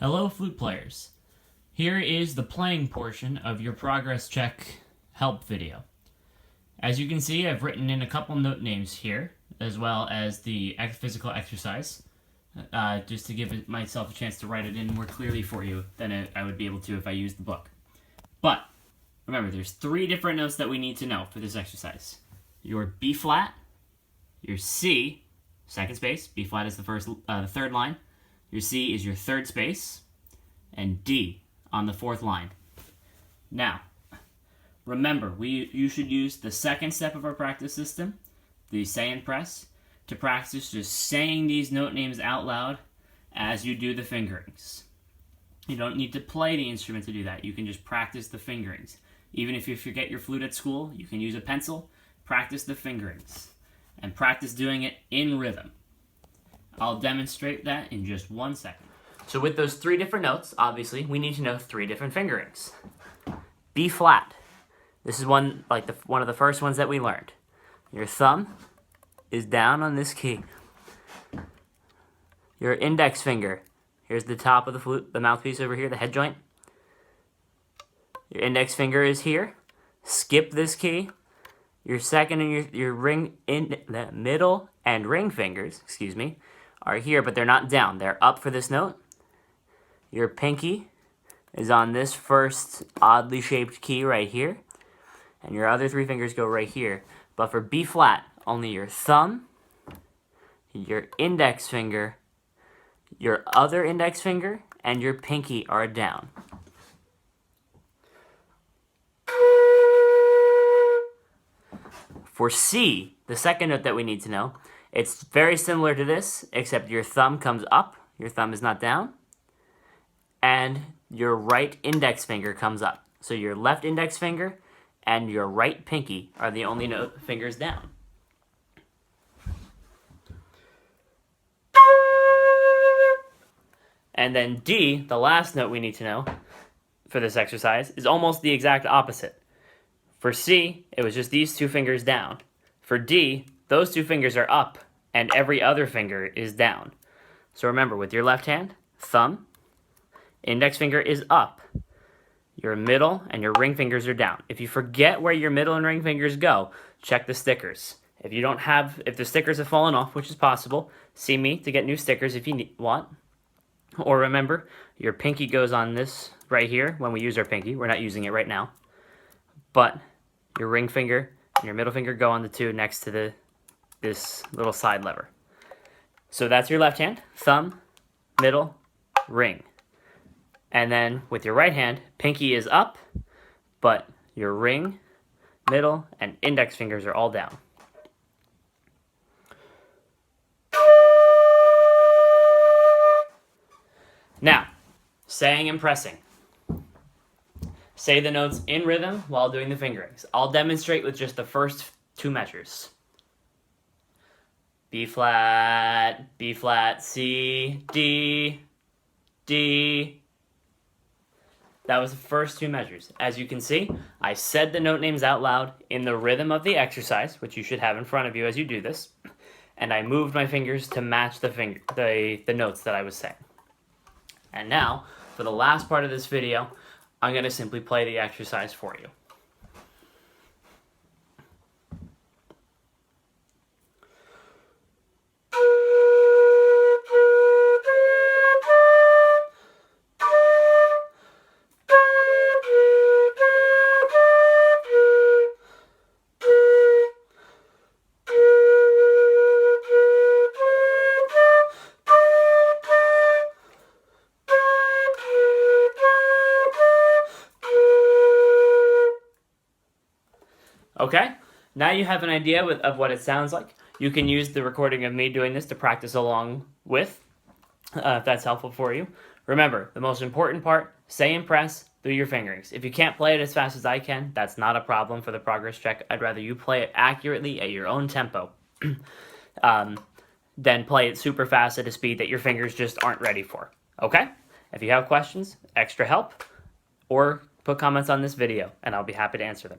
Hello, flute players. Here is the playing portion of your progress check help video. As you can see, I've written in a couple note names here, as well as the physical exercise, just to give myself a chance to write it in more clearly for you than I would be able to if I used the book. But remember, there's 3 different notes that we need to know for this exercise. Your B flat, your C, second space, B flat is the third line, your C is your third space, and D on the 4th line. Now, remember, you should use the second step of our practice system, the say and press, to practice just saying these note names out loud as you do the fingerings. You don't need to play the instrument to do that. You can just practice the fingerings. Even if you forget your flute at school, you can use a pencil, practice the fingerings, and practice doing it in rhythm. I'll demonstrate that in just 1 second. So with those 3 different notes, obviously, we need to know 3 different fingerings. B flat. This is one of the first ones that we learned. Your thumb is down on this key. Your index finger, here's the top of the flute, the mouthpiece over here, the head joint. Your index finger is here. Skip this key. Your second and your ring in the middle and ring fingers, are here, but they're not down. They're up for this note. Your pinky is on this first oddly shaped key right here. And your other 3 fingers go right here. But for B flat, only your thumb, your index finger, your other index finger, and your pinky are down. For C, the second note that we need to know, it's very similar to this, except your thumb comes up, your thumb is not down, and your right index finger comes up. So your left index finger and your right pinky are the only fingers down. And then D, the last note we need to know for this exercise, is almost the exact opposite. For C, it was just these 2 fingers down. For D, those 2 fingers are up, and every other finger is down. So remember, with your left hand, thumb, index finger is up. Your middle and your ring fingers are down. If you forget where your middle and ring fingers go, check the stickers. If the stickers have fallen off, which is possible, see me to get new stickers if you want. Or remember, your pinky goes on this right here when we use our pinky. We're not using it right now. But your ring finger and your middle finger go on the 2 next to this little side lever. So that's your left hand, thumb, middle, ring. And then with your right hand, pinky is up, but your ring, middle, and index fingers are all down. Now, saying and pressing. Say the notes in rhythm while doing the fingerings. I'll demonstrate with just the first 2 measures. B flat, C, D, D. That was the first 2 measures. As you can see, I said the note names out loud in the rhythm of the exercise, which you should have in front of you as you do this, and I moved my fingers to match the notes that I was saying. And now, for the last part of this video, I'm going to simply play the exercise for you. Okay, now you have an idea of what it sounds like. You can use the recording of me doing this to practice along with, if that's helpful for you. Remember, the most important part, say and press through your fingerings. If you can't play it as fast as I can, that's not a problem for the progress check. I'd rather you play it accurately at your own tempo than play it super fast at a speed that your fingers just aren't ready for. Okay? If you have questions, extra help, or put comments on this video, and I'll be happy to answer them.